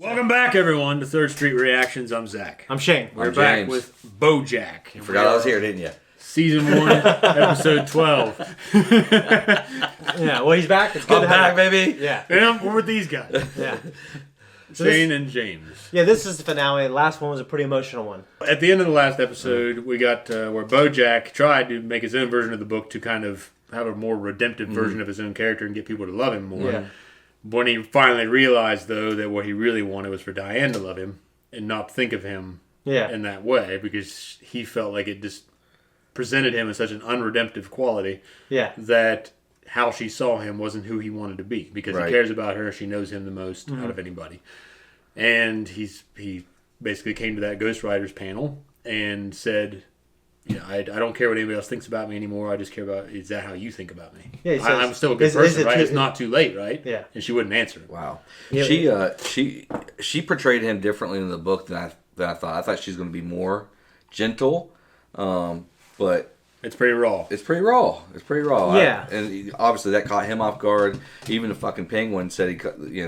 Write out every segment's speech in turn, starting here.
Welcome back, everyone, to Third Street Reactions. I'm Zach. I'm Shane. We're back with BoJack. You forgot I was here, didn't you? Season 1, episode 12. Yeah, well, he's back. It's good to back, have baby. Yeah. And we're with these guys. Yeah. Shane and James. Yeah, this is the finale. The last one was a pretty emotional one. At the end of the last episode, we got where BoJack tried to make his own version of the book to kind of have a more redemptive version of his own character and get people to love him more. Yeah. When he finally realized, though, that what he really wanted was for Diane to love him and not think of him in that way, because he felt like it just presented him as such an unredemptive quality that how she saw him wasn't who he wanted to be, because he cares about her. She knows him the most out of anybody. And he basically came to that Ghostwriters panel and said, I don't care what anybody else thinks about me anymore. I just care about, is that how you think about me? Yeah, I'm still a good person, right? It's not too late, right? Yeah. And she wouldn't answer. Wow. Yeah. She portrayed him differently in the book than I thought. I thought she was going to be more gentle, but it's pretty raw. It's pretty raw. Yeah. And obviously that caught him off guard. Even the fucking Penguin said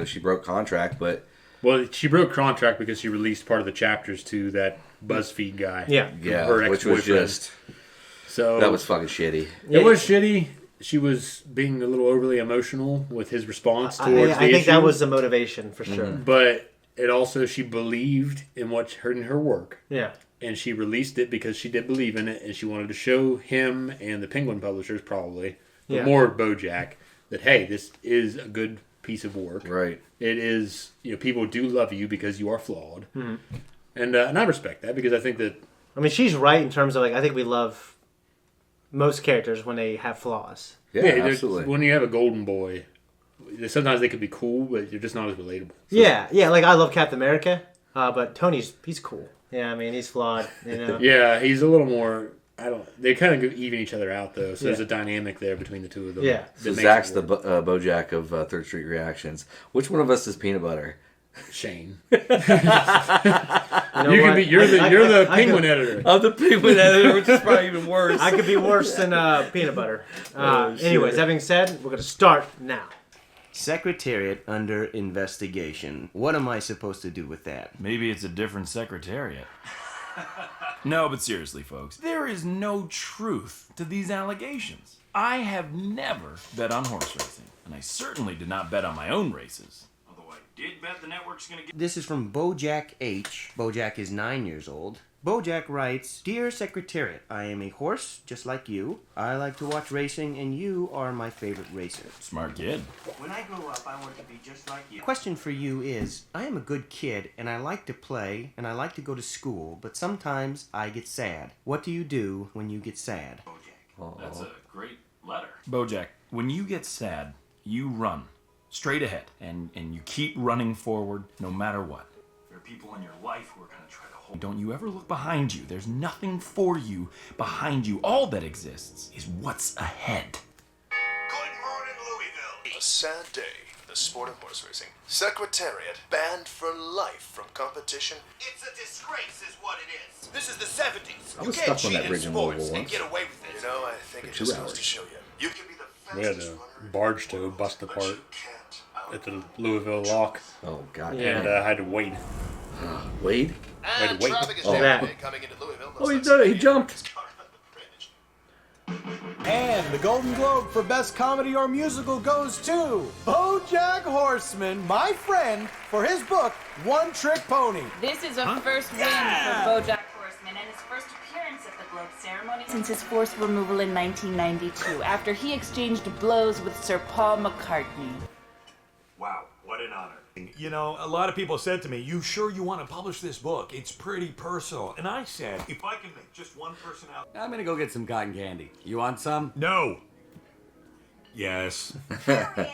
she broke contract, but well, she broke contract because she released part of the chapters to that BuzzFeed guy. Yeah, her which was just that was fucking shitty. It was shitty. She was being a little overly emotional with his response towards the issue. I think that was the motivation for sure. But it also, she believed in her work. Yeah. And she released it because she did believe in it, and she wanted to show him and the Penguin publishers probably, but more BoJack, that hey, this is a good piece of work. Right. It is, people do love you because you are flawed. Mm-hmm. And I respect that, because I think that... I mean, she's right in terms of, I think we love most characters when they have flaws. Yeah, absolutely. When you have a golden boy, sometimes they could be cool, but they're just not as relatable. So. Yeah, like I love Captain America, but he's cool. Yeah, I mean, he's flawed, Yeah, he's a little more... They kind of even each other out, though, so there's a dynamic there between the two of them. Yeah. So Zach's the BoJack of Third Street Reactions. Which one of us is peanut butter? Shane. You're the Penguin editor. I'm the Penguin editor, which is probably even worse. I could be worse than peanut butter. Anyways, that being said, we're going to start now. Secretariat under investigation. What am I supposed to do with that? Maybe it's a different Secretariat. No, but seriously, folks, there is no truth to these allegations. I have never bet on horse racing, and I certainly did not bet on my own races. Although I did bet the network's gonna get... This is from BoJack H. BoJack is 9 years old. BoJack writes, Dear Secretariat, I am a horse just like you. I like to watch racing, and you are my favorite racer. Smart kid. When I grow up, I want to be just like you. Question for you is, I am a good kid, and I like to play, and I like to go to school, but sometimes I get sad. What do you do when you get sad? BoJack. That's a great letter. BoJack, when you get sad, you run straight ahead, and you keep running forward no matter what. There are people in your life who are going to try to hold. Don't you ever look behind you. There's nothing for you behind you. All that exists is what's ahead. Good morning, Louisville. A sad day in the sport of horse racing. Secretariat banned for life from competition. It's a disgrace is what it is. This is the 70s. I was stuck on that bridge in Louisville once. Get away with it. I think it just goes to show you. You can be the fastest We had a barge tow bust apart at the Louisville lock. Oh, God. And I had to wait. Wade? And wait. traffic is Oh. coming into Louisville. Oh, he did it. He jumped. And the Golden Globe for Best Comedy or Musical goes to BoJack Horseman, my friend, for his book, One Trick Pony. This is a first win for BoJack Horseman and his first appearance at the Globe ceremony since his forced removal in 1992, after he exchanged blows with Sir Paul McCartney. Wow, what an honor. A lot of people said to me, you sure you want to publish this book? It's pretty personal. And I said, if I can make just one person out... I'm gonna go get some cotton candy. You want some? No. Yes. There is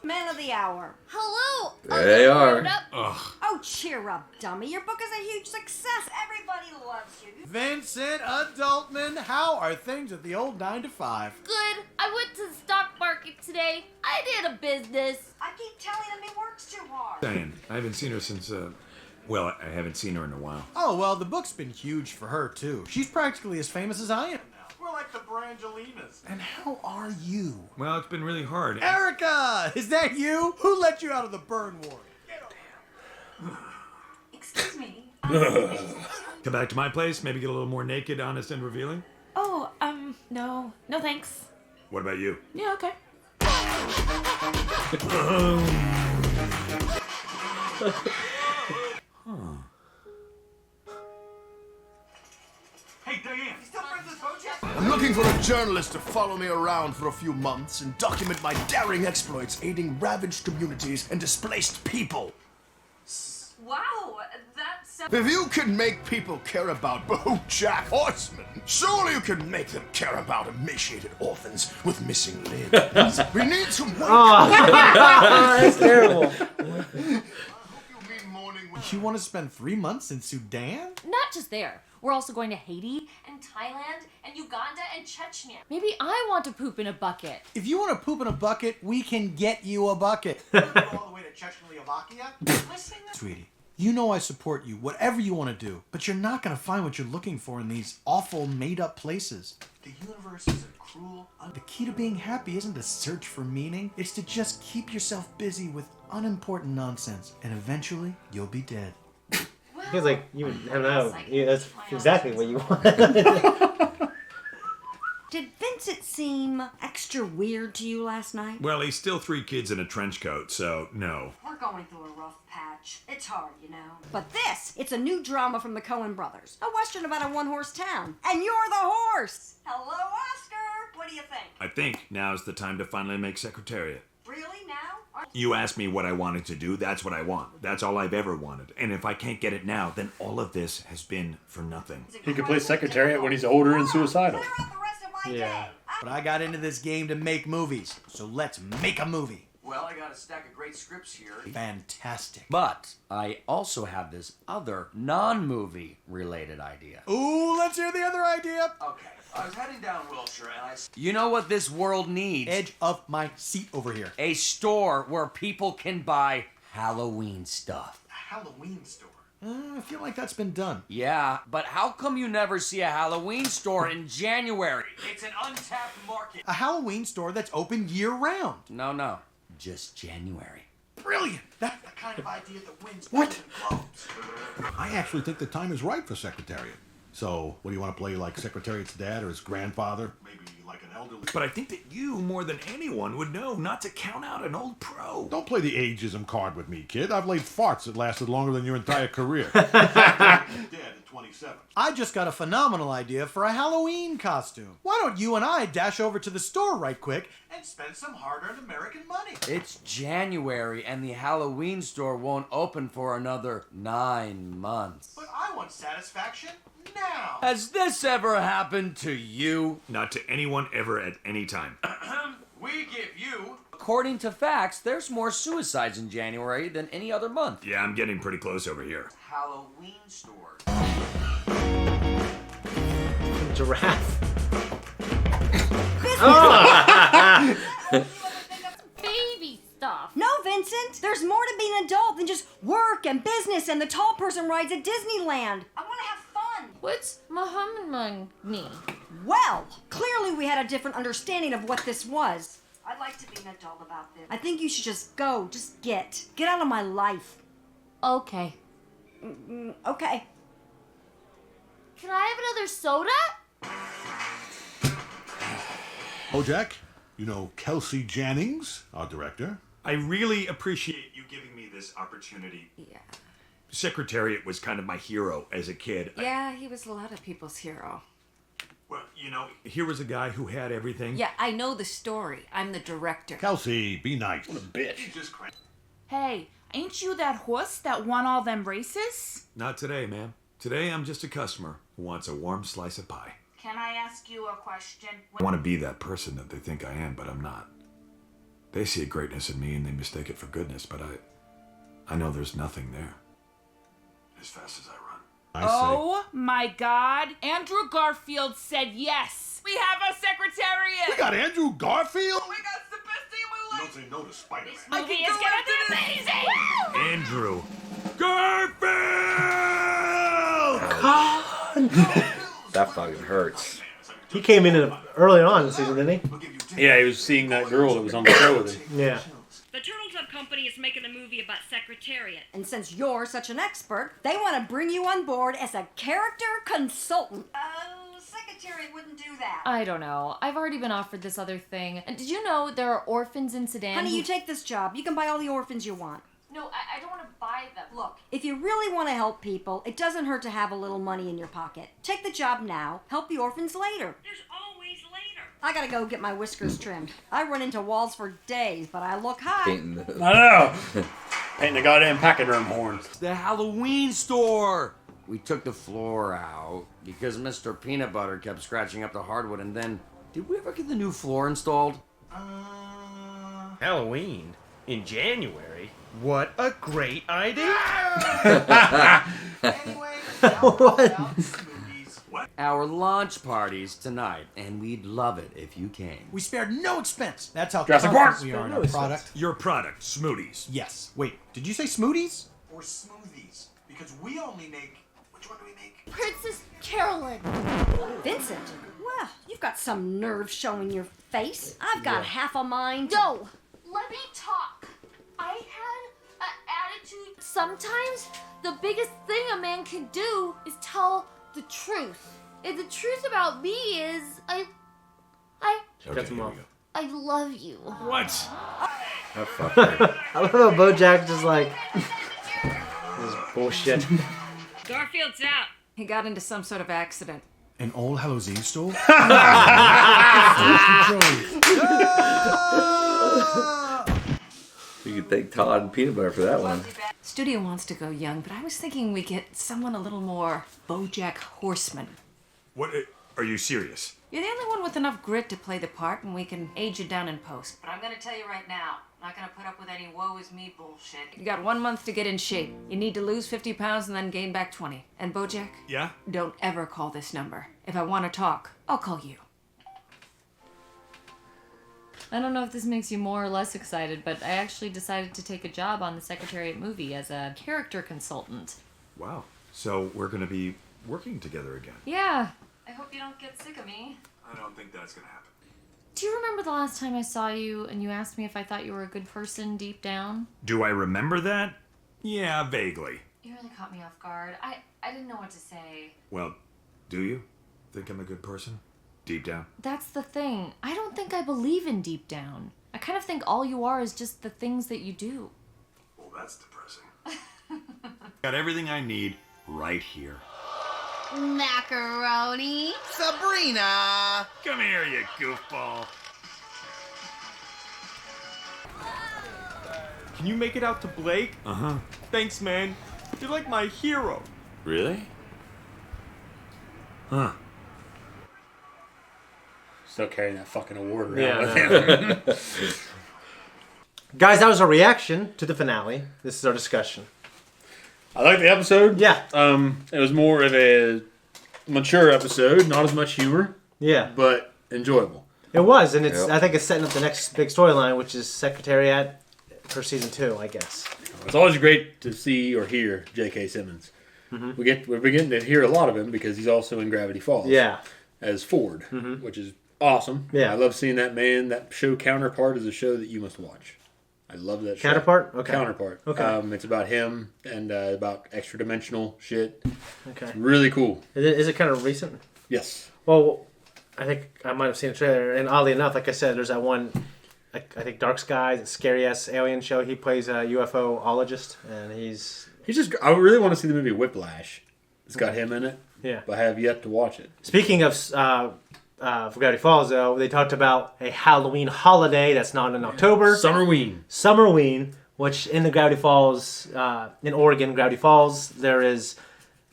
man of the hour. Hello. There they are. Oh, cheer up, dummy. Your book is a huge success. Everybody loves you. Vincent Adultman, how are things at the old 9 to 5? Good. I went to the stock market today. I did a business. I keep telling him he works too hard. Diane, I haven't seen her since, I haven't seen her in a while. Oh, well, the book's been huge for her, too. She's practically as famous as I am now. We're like the Brangelinas. And how are you? Well, it's been really hard. Erica! Is that you? Who let you out of the burn ward? Get over. Come back to my place, maybe get a little more naked, honest, and revealing? Oh, no. No thanks. What about you? Yeah, okay. Hey, Diane! I'm looking for a journalist to follow me around for a few months and document my daring exploits aiding ravaged communities and displaced people. Wow, that's... If you can make people care about BoJack Horseman, surely you can make them care about emaciated orphans with missing limbs. We need some work. That's terrible. You want to spend 3 months in Sudan? Not just there. We're also going to Haiti and Thailand and Uganda and Chechnya. Maybe I want to poop in a bucket. If you want to poop in a bucket, we can get you a bucket. All the way to Czechoslovakia? Sweetie, you know I support you, whatever you want to do, but you're not going to find what you're looking for in these awful, made-up places. The universe is a cruel... The key to being happy isn't to search for meaning. It's to just keep yourself busy with unimportant nonsense, and eventually you'll be dead. He's like, I don't know. That's exactly what you want. Did Vincent seem extra weird to you last night? Well, he's still 3 kids in a trench coat, so no. We're going through a rough patch. It's hard, you know. But it's a new drama from the Coen brothers. A Western about a one-horse town. And you're the horse! Hello, Oscar! What do you think? I think now's the time to finally make Secretariat. Really, now? You asked me what I wanted to do, that's what I want. That's all I've ever wanted. And if I can't get it now, then all of this has been for nothing. He could play Secretariat when he's older and suicidal. Yeah. But I got into this game to make movies, so let's make a movie. Well, I got a stack of great scripts here. Fantastic. But I also have this other non-movie related idea. Ooh, let's hear the other idea. Okay. I was heading down Wilshire and You know what this world needs? Edge of my seat over here. A store where people can buy Halloween stuff. A Halloween store? I feel like that's been done. Yeah, but how come you never see a Halloween store in January? It's an untapped market. A Halloween store that's open year-round. No. Just January. Brilliant! That's the kind of idea that wins What? Globes. I actually think the time is right for Secretariat. So, what do you want to play, like Secretariat's dad or his grandfather? Maybe like an elderly... But I think that you, more than anyone, would know not to count out an old pro. Don't play the ageism card with me, kid. I've laid farts that lasted longer than your entire career. Dead at 27. I just got a phenomenal idea for a Halloween costume. Why don't you and I dash over to the store right quick and spend some hard-earned American money? It's January and the Halloween store won't open for another 9 months. But I want satisfaction now. Has this ever happened to you? Not to anyone ever at any time. We give you... According to facts, there's more suicides in January than any other month. Yeah, I'm getting pretty close over here. Halloween store. Giraffe. Baby stuff. No, Vincent. There's more to being an adult than just work and business and the tall person rides at Disneyland. I want to have fun. What's Muhammad mean? Well, clearly we had a different understanding of what this was. I'd like to be an adult about this. I think you should just go. Just get out of my life. Okay. Okay. Can I have another soda? BoJack, you know Kelsey Jennings, our director. I really appreciate you giving me this opportunity. Yeah. Secretariat was kind of my hero as a kid. Yeah, he was a lot of people's hero. Well, you know, here was a guy who had everything. Yeah, I know the story. I'm the director. Kelsey, be nice. What a bitch. Hey, ain't you that horse that won all them races? Not today, ma'am. Today I'm just a customer who wants a warm slice of pie. Can I ask you a question? I want to be that person that they think I am, but I'm not. They see a greatness in me and they mistake it for goodness, but I know there's nothing there. As fast as I run. Oh my God. Andrew Garfield said yes. We have a Secretariat. We got Andrew Garfield? Oh my God, it's the best day of my life. Don't say no to Spider-Man. This movie is gonna be amazing. Andrew Garfield! That fucking hurts. He came in early on in the season, didn't he? Yeah, he was seeing that girl that was on the show with him. Yeah. The Turtle Dove Company is making a movie about Secretariat. And since you're such an expert, they want to bring you on board as a character consultant. Secretariat wouldn't do that. I don't know. I've already been offered this other thing. And did you know there are orphans in Sudan? Honey, you take this job. You can buy all the orphans you want. No, I don't want to buy them. Look, if you really want to help people, it doesn't hurt to have a little money in your pocket. Take the job now, help the orphans later. There's always later. I gotta go get my whiskers trimmed. I run into walls for days, but I look hot. I know. Painting the goddamn pachyderm horns. The Halloween store! We took the floor out because Mr. Peanut Butter kept scratching up the hardwood, and then... Did we ever get the new floor installed? Halloween? In January? What a great idea! Our launch party's tonight, and we'd love it if you came. We spared no expense. That's how Jurassic confident Park. we are in No our expense. product. Your product, smoothies. Yes. Wait, did you say smoothies? Or smoothies. Because we only make... Which one do we make? Princess Carolyn. Vincent, well, you've got some nerve showing your face. I've got half a mind. No! Let me talk. I had an attitude. Sometimes the biggest thing a man can do is tell the truth. And the truth about me is I love you. What? I love how BoJack just like this bullshit. Garfield's out. He got into some sort of accident. An All Hallows Eve store? You could thank Todd and Peanut Butter for that one. Studio wants to go young, but I was thinking we get someone a little more BoJack Horseman. What? Are you serious? You're the only one with enough grit to play the part, and we can age you down in post. But I'm gonna tell you right now, I'm not gonna put up with any woe is me bullshit. You got 1 month to get in shape. You need to lose 50 pounds and then gain back 20. And BoJack? Yeah? Don't ever call this number. If I want to talk, I'll call you. I don't know if this makes you more or less excited, but I actually decided to take a job on the Secretariat movie as a character consultant. Wow. So we're going to be working together again. Yeah. I hope you don't get sick of me. I don't think that's going to happen. Do you remember the last time I saw you and you asked me if I thought you were a good person deep down? Do I remember that? Yeah, vaguely. You really caught me off guard. I didn't know what to say. Well, do you think I'm a good person? Deep down? That's the thing. I don't think I believe in deep down. I kind of think all you are is just the things that you do. Well, that's depressing. Got everything I need right here. Macaroni. Sabrina! Come here, you goofball. Can you make it out to Blake? Uh-huh. Thanks, man. You're like my hero. Really? Huh. Still carrying that fucking award around Yeah, with him. Guys, that was our reaction to the finale. This is our discussion. I like the episode. Yeah. It was more of a mature episode, not as much humor. Yeah. But enjoyable. It was, and it's. I think it's setting up the next big storyline, which is Secretariat for season 2, I guess. It's always great to see or hear J.K. Simmons. Mhm. We're beginning to hear a lot of him because he's also in Gravity Falls. Yeah. As Ford, which is awesome. Yeah. I love seeing that man. That show Counterpart is a show that you must watch. I love that show. Counterpart? Okay. Counterpart. Okay. It's about him and about extra dimensional shit. Okay. It's really cool. Is it kind of recent? Yes. Well, I think I might have seen the trailer, and oddly enough, like I said, there's that one, I think Dark Skies, scary ass alien show. He plays a UFO-ologist, and he's just. I really want to see the movie Whiplash. It's got him in it. Yeah. But I have yet to watch it. Speaking of for Gravity Falls, though, they talked about a Halloween holiday that's not in October. Summerween, which in the Gravity Falls, in Oregon, Gravity Falls, there is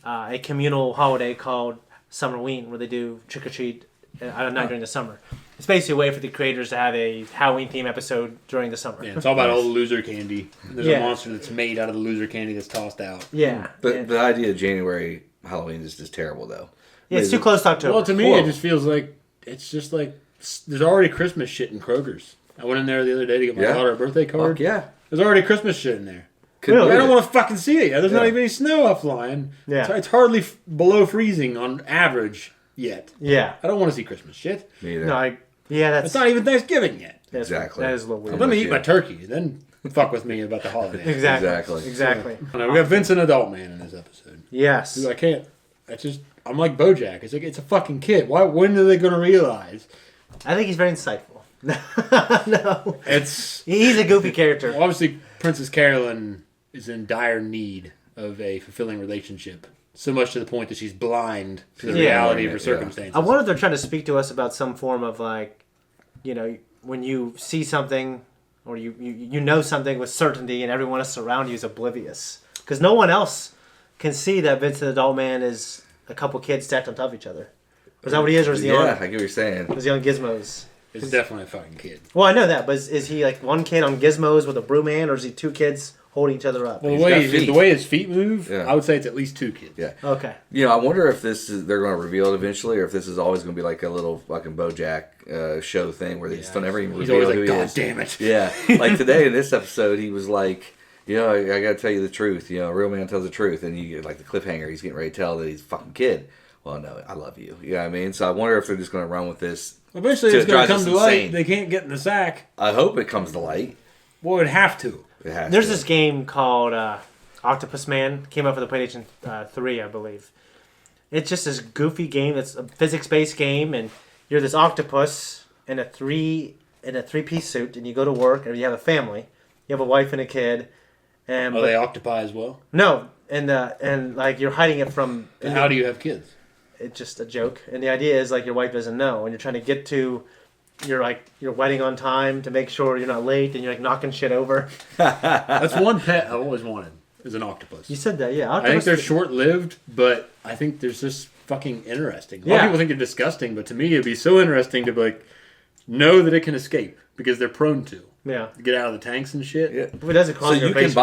a communal holiday called Summerween, where they do trick-or-treat not during the summer. It's basically a way for the creators to have a Halloween theme episode during the summer. Yeah, it's all about all the loser candy. There's Yeah. a monster that's made out of the loser candy that's tossed out. Yeah. But the idea of January Halloween is just terrible, though. Yeah, it's too close to October. Well, to me, it just feels like it's just like there's already Christmas shit in Kroger's. I went in there the other day to get my daughter a birthday card. Fuck yeah. There's already Christmas shit in there. Really? I don't want to fucking see it yet. There's not even any snow up flying. Yeah. It's hardly below freezing on average yet. Yeah. I don't want to see Christmas shit. Me either. No, that's It's not even Thanksgiving yet. Exactly. That is a little weird. I'm going to eat my turkey, then fuck with me about the holiday. Exactly. So, we got Vincent Adult Man in this episode. Yes. Dude, I can't. I'm like BoJack. It's like, it's a fucking kid. When are they going to realize? I think he's very insightful. No. He's a goofy character. Well, obviously, Princess Carolyn is in dire need of a fulfilling relationship. So much to the point that she's blind to the reality of her circumstances. I wonder if they're trying to speak to us about some form of like, when you see something or you know something with certainty and everyone else around you is oblivious. Because no one else can see that Vincent Adult Man is a couple kids stacked on top of each other. Is that what he is, or is he I get what you're saying. Is he on Gizmos? It's definitely a fucking kid. Well, I know that, but is he like one kid on Gizmos with a broom hand, or is he two kids holding each other up? Well, the way his feet move, I would say it's at least two kids. Yeah. Okay. I wonder if they're going to reveal it eventually, or if this is always going to be like a little fucking BoJack show thing where they just don't ever even reveal who he is. God damn it. Yeah. Like today in this episode, he was like, I got to tell you the truth. A real man tells the truth. And you get like the cliffhanger. He's getting ready to tell that he's a fucking kid. Well, no, I love you. You know what I mean? So I wonder if they're just going to run with this. Eventually it's going to come to light. They can't get in the sack. I hope it comes to light. Well, it'd have to. There's this game called Octopus Man. Came out for the PlayStation 3, I believe. It's just this goofy game. It's a physics-based game, and you're this octopus in a three-piece suit, and you go to work, and you have a family. You have a wife and a kid. And Are they octopi as well? No, and like you're hiding it from. And how do you have kids? It's just a joke, and the idea is like your wife doesn't know, and you're trying to get to your wedding on time to make sure you're not late, and you're like knocking shit over. That's one pet I've always wanted is an octopus. You said that, yeah. I think they're short-lived, but I think they're just fucking interesting. A lot of people think they're disgusting, but to me it'd be so interesting to like know that it can escape because they're prone to. Yeah. Get out of the tanks and shit. Yeah. If it doesn't cross your face,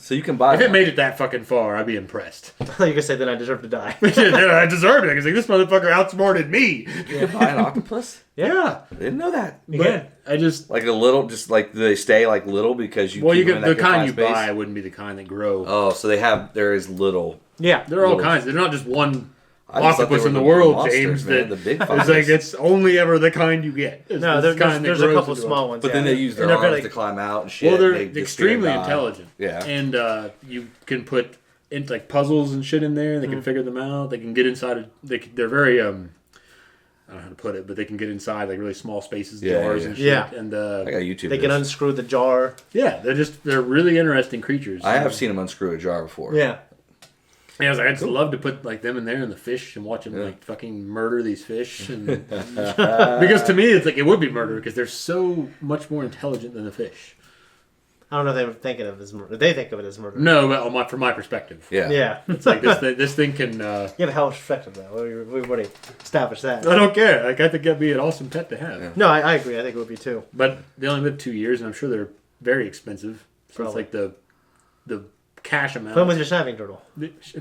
So you can buy If it made it that fucking far, I'd be impressed. I thought you could say that I deserve to die. Yeah, I deserved it because like, this motherfucker outsmarted me. You can buy an octopus? Yeah. I didn't know that. Yeah. I just like a little, just like do they stay like little because you. Well, keep you them get in the that kind you confined space? buy wouldn't be the kind that grow. Oh, so there is little. Yeah, there are all kinds. They're not just one I just thought they octopus were in the the world, monsters, James. man, That the big it's ones. like it's only ever the kind you get. It's No, the there's kind that a grows couple into small it. ones. But then they use their arms to climb out and shit. Well, they're they extremely die. intelligent. Yeah, and you can put in like puzzles and shit in there. They can figure them out. They can get inside. They're very I don't know how to put it, but they can get inside like really small spaces, jars and shit. Yeah. And I got YouTube. They can unscrew the jar. Yeah, they're really interesting creatures. I have seen them unscrew a jar before. Yeah. Yeah, I was like, I'd just love to put like them in there and the fish and watch them like fucking murder these fish. And because to me, it's like it would be murder because they're so much more intelligent than the fish. I don't know if they were thinking of it as murder. They think of it as murder. No, but from my perspective. Yeah. Yeah. It's like this thing can. You have a hell of a perspective, though. We've already established that. I don't care. Like I think that'd be an awesome pet to have. Yeah. No, I agree. I think it would be too. But they only live 2 years, and I'm sure they're very expensive. So Probably. it's like the cash amount. Put them with your snapping turtle.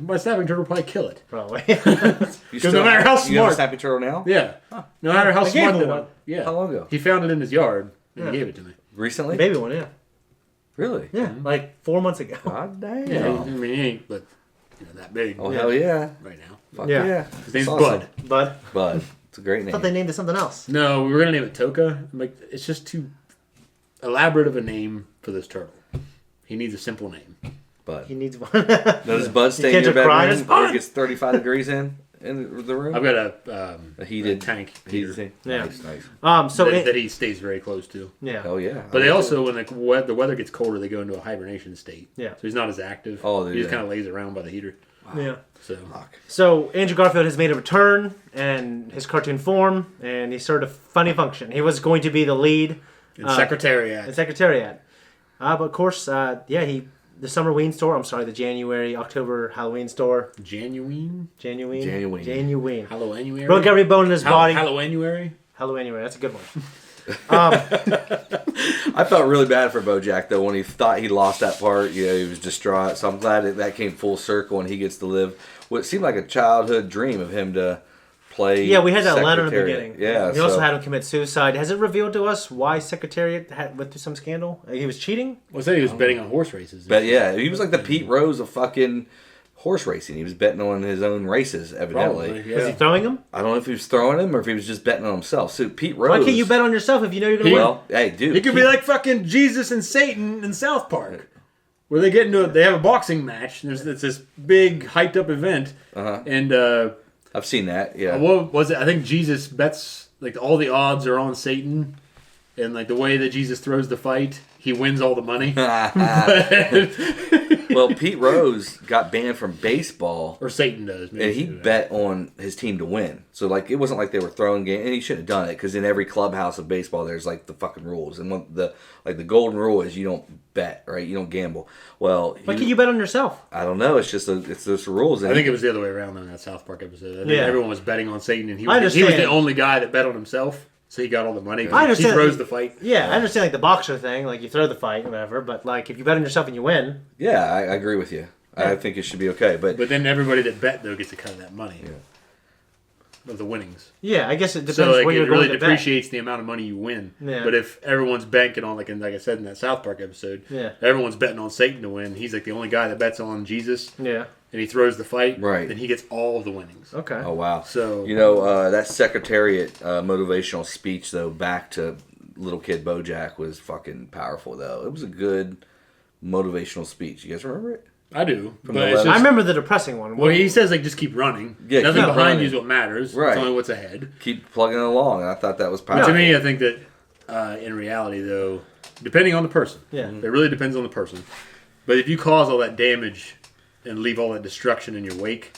My snapping turtle will probably kill it. Probably. Because no matter how You have a smart. snapping turtle now? Yeah. No matter how I gave smart him they one. are. Yeah. How long ago? He found it in his yard and Yeah. he gave it to me. Recently? Baby one, yeah. Really? Yeah, like 4 months ago. God damn. Yeah. I mean, he ain't, but that big. Oh, hell yeah. Right now. Fuck Yeah. yeah. His name's That's awesome. Bud. Bud. Bud. It's a great I name. thought they named it something else. No, we were gonna name it Toka. I'm like, it's just too elaborate of a name for this turtle. He needs a simple name. Bud. He needs one. Does Bud stay in can't your just cry, bedroom it's where Bud. it gets 35 degrees in the room? I've got a heated tank heated heater. thing. Yeah. Nice. So that he stays very close to. Yeah. Hell yeah. But they also, when the weather gets colder, they go into a hibernation state. Yeah. So he's not as active. Oh, he just yeah. kind of lays around by the heater. Yeah. So Andrew Garfield has made a return in his cartoon form, and he served a funny function. He was going to be the lead in Secretariat. In Secretariat. But of course, the Summerween store. I'm sorry, the January, October Halloween store. January. Halloweenuary. Broke every bone in his body. Halloweenuary. That's a good one. I felt really bad for BoJack though when he thought he lost that part. You know, he was distraught. So I'm glad that came full circle and he gets to live what seemed like a childhood dream of him to play. Yeah, we had that letter in the Secretariat. beginning. Yeah, we also had him commit suicide. Has it revealed to us why Secretariat went through some scandal? He was cheating. Well, I said he was betting on horse races. But yeah, he was like the Pete Rose of fucking horse racing. He was betting on his own races, evidently. Probably, yeah. Was he throwing them? I don't know if he was throwing them or if he was just betting on himself. So Pete Rose. Why can't you bet on yourself if you know you're going to win? Well, hey, dude. He could be like fucking Jesus and Satan in South Park. Where they get into they have a boxing match. And it's this big hyped up event. And I've seen that, yeah. What was it? I think Jesus bets, like, all the odds are on Satan. And, like, the way that Jesus throws the fight, he wins all the money. Well, Pete Rose got banned from baseball. Or Satan does. And he bet on his team to win. So, like, it wasn't like they were throwing games. And he shouldn't have done it, because in every clubhouse of baseball, there's, like, the fucking rules. And the golden rule is you don't bet, right? You don't gamble. Well, why can't you bet on yourself? I don't know. It's just the rules. I think it was the other way around on that South Park episode. I think everyone was betting on Satan, and he was the only guy that bet on himself. So he got all the money. I understand. He throws the fight. Yeah, I understand like the boxer thing, like you throw the fight, whatever. But like if you bet on yourself and you win. Yeah, I agree with you. Yeah. I think it should be okay. But then everybody that bet though gets a cut of that money. Yeah. Of the winnings. Yeah, I guess it depends. So like, where it you're really going to depreciates the amount of money you win. Yeah. But if everyone's banking on like I said in that South Park episode, everyone's betting on Satan to win. He's like the only guy that bets on Jesus. Yeah. And he throws the fight, right? Then he gets all of the winnings. Okay. Oh wow! So that Secretariat motivational speech though, back to little kid BoJack was fucking powerful though. It was a good motivational speech. You guys remember it? I do. I remember the depressing one. Well, he says like just keep running. Yeah, nothing behind you is what matters. Right. It's only what's ahead. Keep plugging along, and I thought that was powerful. But to me, I think that in reality, though, depending on the person, it really depends on the person. But if you cause all that damage and leave all that destruction in your wake,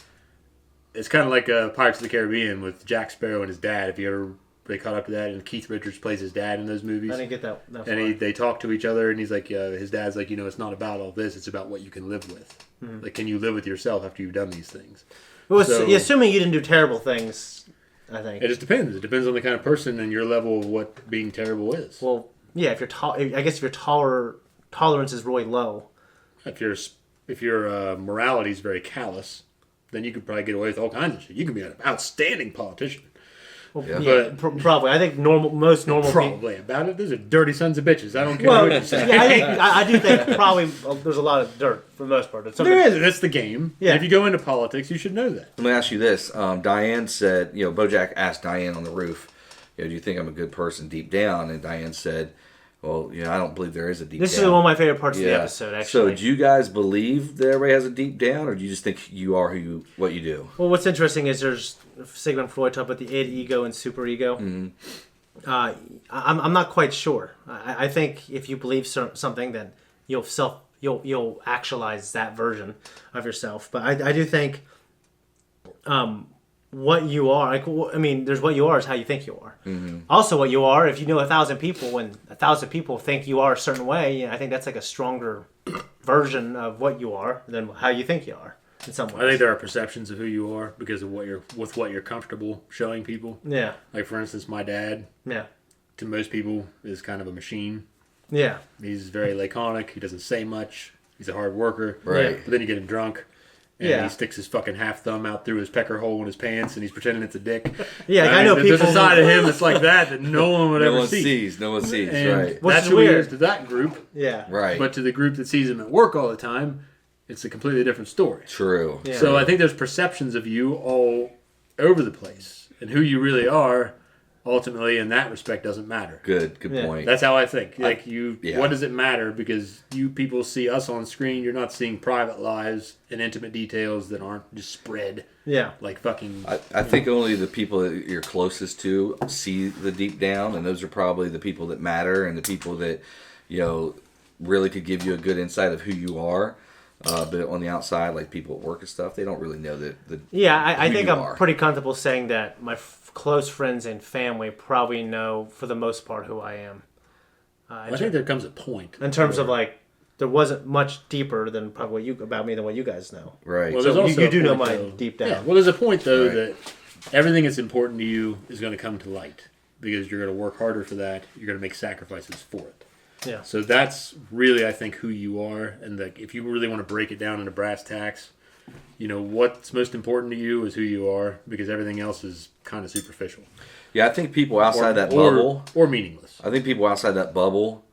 it's kind of like Pirates of the Caribbean with Jack Sparrow and his dad. If you ever they caught up to that, and Keith Richards plays his dad in those movies. I didn't get that far. And they talk to each other, and he's like, his dad's like, it's not about all this. It's about what you can live with. Mm-hmm. Like, can you live with yourself after you've done these things? Well, assuming you didn't do terrible things, I think. It just depends. It depends on the kind of person and your level of what being terrible is. Well, yeah, I guess if your tolerance is really low. If your morality is very callous, then you could probably get away with all kinds of shit. You can be an outstanding politician. Well, probably. I think most normal probably people... about it. Those are dirty sons of bitches. I don't care what you say. Yeah, I do think probably there's a lot of dirt for the most part. There is. That's the game. Yeah. And if you go into politics, you should know that. Let me ask you this. Diane said, BoJack asked Diane on the roof, do you think I'm a good person deep down? And Diane said, well, I don't believe there is a deep down. This is one of my favorite parts of the episode, actually. So do you guys believe that everybody has a deep down, or do you just think you are what you do? Well, what's interesting is there's Sigmund Freud talked about the id, ego, and superego. Mm-hmm. I'm not quite sure. I think if you believe something, then you'll actualize that version of yourself. But I do think what you are, there's what you are is how you think you are. Mm-hmm. Also, what you are, if you know 1,000 people, when 1,000 people think you are a certain way, I think that's like a stronger version of what you are than how you think you are. In some ways. I think there are perceptions of who you are because of what you're comfortable showing people. Yeah. Like for instance, my dad. Yeah. To most people, is kind of a machine. Yeah. He's very laconic. He doesn't say much. He's a hard worker. Right. But then you get him drunk. And he sticks his fucking half thumb out through his pecker hole in his pants, and he's pretending it's a dick. Yeah, I know people. There's a side of him that's like that no one would ever see. No one sees. And right. That's who he is to that group. Yeah. Right. But to the group that sees him at work all the time, it's a completely different story. True. Yeah. So I think there's perceptions of you all over the place, and who you really are. Ultimately, in that respect, doesn't matter. Good point. That's how I think. What does it matter? Because you people see us on screen, you're not seeing private lives and intimate details that aren't just spread. Yeah. Like fucking... I think only the people that you're closest to see the deep down, and those are probably the people that matter and the people that, really could give you a good insight of who you are. But on the outside, like people at work and stuff, they don't really know that. I think I'm pretty comfortable saying that my close friends and family probably know, for the most part, who I am. I think there comes a point. In terms of, there wasn't much deeper than probably about me than what you guys know. Right. Well, so you do know my deep down. Yeah, well, there's a point, though, that everything that's important to you is going to come to light. Because you're going to work harder for that. You're going to make sacrifices for it. Yeah. So that's really, I think, who you are. And if you really want to break it down into brass tacks, what's most important to you is who you are, because everything else is kind of superficial. Yeah, I think people outside that bubble... Or meaningless. I think people outside that bubble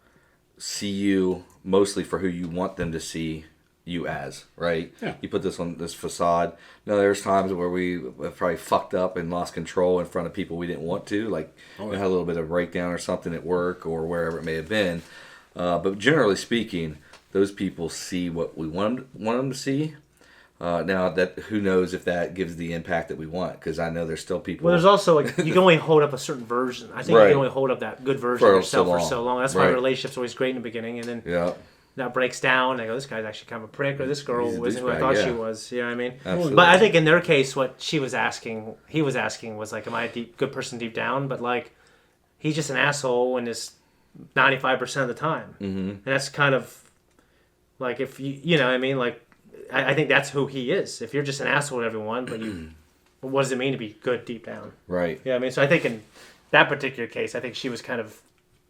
see you mostly for who you want them to see you as, right? Yeah. You put this on this facade. No, there's times where we have probably fucked up and lost control in front of people we didn't want to, like we had a little bit of breakdown or something at work or wherever it may have been. But generally speaking, those people see what we want them to see. Now, that who knows if that gives the impact that we want, because I know there's still people... Well, there's also, like, you can only hold up a certain version. I think you can only hold up that good version of yourself for so long. That's why a relationship's always great in the beginning, and then that breaks down, and I go, this guy's actually kind of a prick, or this girl wasn't who I thought she was. You know what I mean? Absolutely. But I think in their case, what he was asking was, like, am I a good person deep down? But, like, he's just an asshole and is 95% of the time. Mm-hmm. And that's kind of, like, if you know what I mean? Like, I think that's who he is. If you're just an asshole to everyone, but what does it mean to be good deep down? Right. Yeah, I mean, so I think in that particular case, I think she was kind of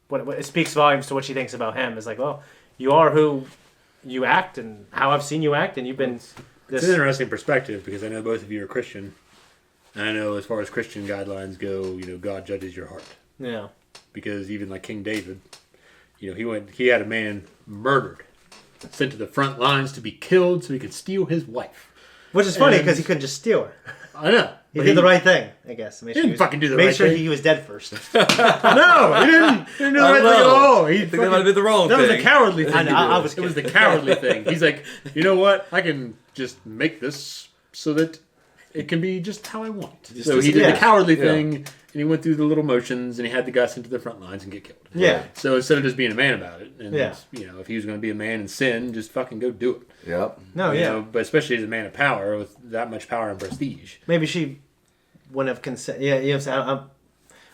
what it speaks volumes to what she thinks about him. Is like, well, you are who you act, and how I've seen you act, and you've been. It's an interesting perspective because I know both of you are Christian, and I know as far as Christian guidelines go, God judges your heart. Yeah. Because even like King David, he had a man murdered, sent to the front lines to be killed so he could steal his wife. Which is funny because he couldn't just steal her. I know. He did the right thing, I guess. He didn't fucking do the right thing. Made sure he was dead first. No, he didn't do the right thing at all. I think that might have been the wrong thing. That was the cowardly thing. It was the cowardly thing. He's like, you know what? I can just make this so that it can be just how I want. So he did the cowardly thing, and he went through the little motions, and he had the guy sent to the front lines and get killed. Yeah. So instead of just being a man about it, and if he was going to be a man and sin, just fucking go do it. Yep. But especially as a man of power with that much power and prestige. Maybe she wouldn't have consent. Yeah, you know what I'm saying?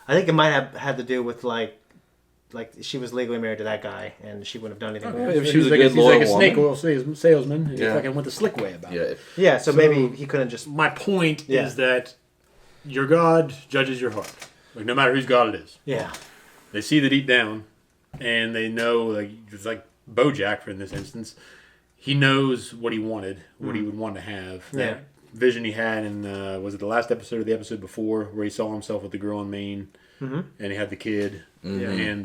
I think it might have had to do with like she was legally married to that guy, and she wouldn't have done anything. If she was a good loyal woman. He's like a snake oil salesman. And he fucking went the slick way about it. Yeah, so maybe he couldn't just. My point is that your God judges your heart, like no matter whose God it is. Yeah. They see the deep down, and they know, like just like BoJack, for in this instance, he knows what he wanted, what he would want to have. That vision he had in was it the last episode or the episode before, where he saw himself with the girl in Maine, and he had the kid, and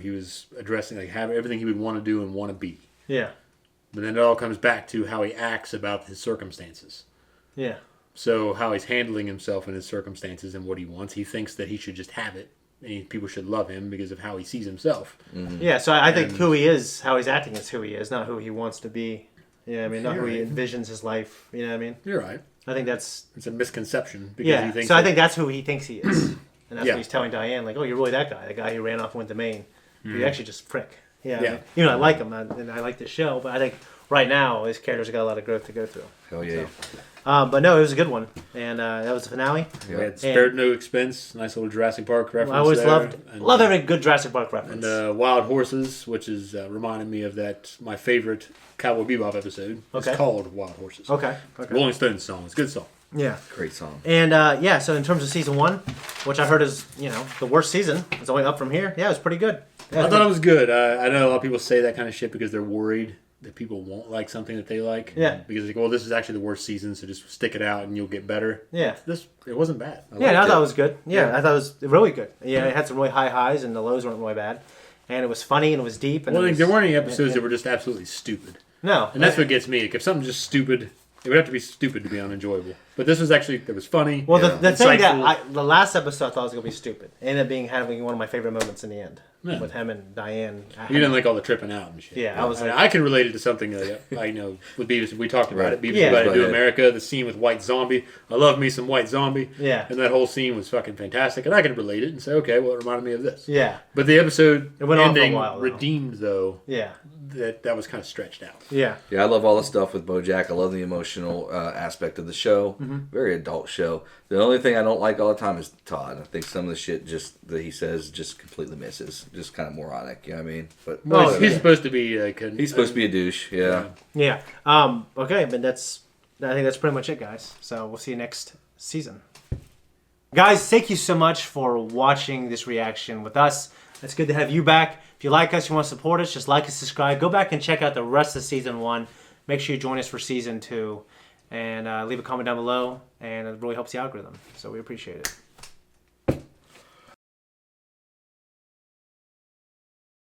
he was addressing like everything he would want to do and want to be. Yeah. But then it all comes back to how he acts about his circumstances. Yeah. So how he's handling himself in his circumstances and what he wants. He thinks that he should just have it. And people should love him because of how he sees himself. Mm-hmm. Yeah, so I think who he is, how he's acting is who he is, not who he wants to be. You know what I mean? Not who he envisions his life. You know what I mean? You're right. I think it's a misconception. Because he thinks I think that's who he thinks he is. And that's what he's telling Mm-hmm. Diane, like, oh, you're really that guy who ran off and went to Maine. You're actually just a prick. Yeah. I mean, I like him, and I like this show, but I think right now his character's got a lot of growth to go through. Hell yeah. But no, it was a good one, and that was the finale. We had spared no expense. Nice little Jurassic Park reference. I always there. love having a good Jurassic Park reference. And Wild Horses, which is reminded me of that my favorite Cowboy Bebop episode. Okay. It's called Wild Horses. Okay. Rolling Stones song. It's a good song. Yeah. Great song. And so in terms of season 1, which I heard is the worst season, it's only up from here. Yeah, it was pretty good. I thought it was good. I know a lot of people say that kind of shit because they're worried that people won't like something that they like. Yeah. Because like, well, this is actually the worst season, so just stick it out and you'll get better. Yeah. It wasn't bad. I thought it was good. Yeah, I thought it was really good. Yeah, it had some really high highs and the lows weren't really bad. And it was funny and it was deep. And there weren't any episodes that were just absolutely stupid. No. And that's what gets me. Like, if something's just stupid, it would have to be stupid to be unenjoyable. But this was actually, it was funny. Well, the thing that the last episode I thought was going to be stupid. It ended up having one of my favorite moments in the end. Yeah. With him and Diane. You didn't like all the tripping out and shit. Yeah, I was. I can relate it to something that I know with Beavis. We talked about it. Beavis About to Do America. The scene with White Zombie. I love me some White Zombie. Yeah. And that whole scene was fucking fantastic. And I can relate it and say, okay, well, it reminded me of this. Yeah. But the episode ending on for a while, redeemed though. Yeah. That was kind of stretched out. Yeah. Yeah, I love all the stuff with BoJack. I love the emotional aspect of the show. Mm-hmm. Very adult show. The only thing I don't like all the time is Todd. I think some of the shit that he says just completely misses. Just kind of moronic. You know what I mean? But he's supposed to be he's supposed to be a douche. Yeah. Yeah. Okay, but I think that's pretty much it, guys. So we'll see you next season. Guys, thank you so much for watching this reaction with us. It's good to have you back. If you like us, you want to support us, just like and subscribe. Go back and check out the rest of season 1. Make sure you join us for season 2. And leave a comment down below. And it really helps the algorithm. So we appreciate it.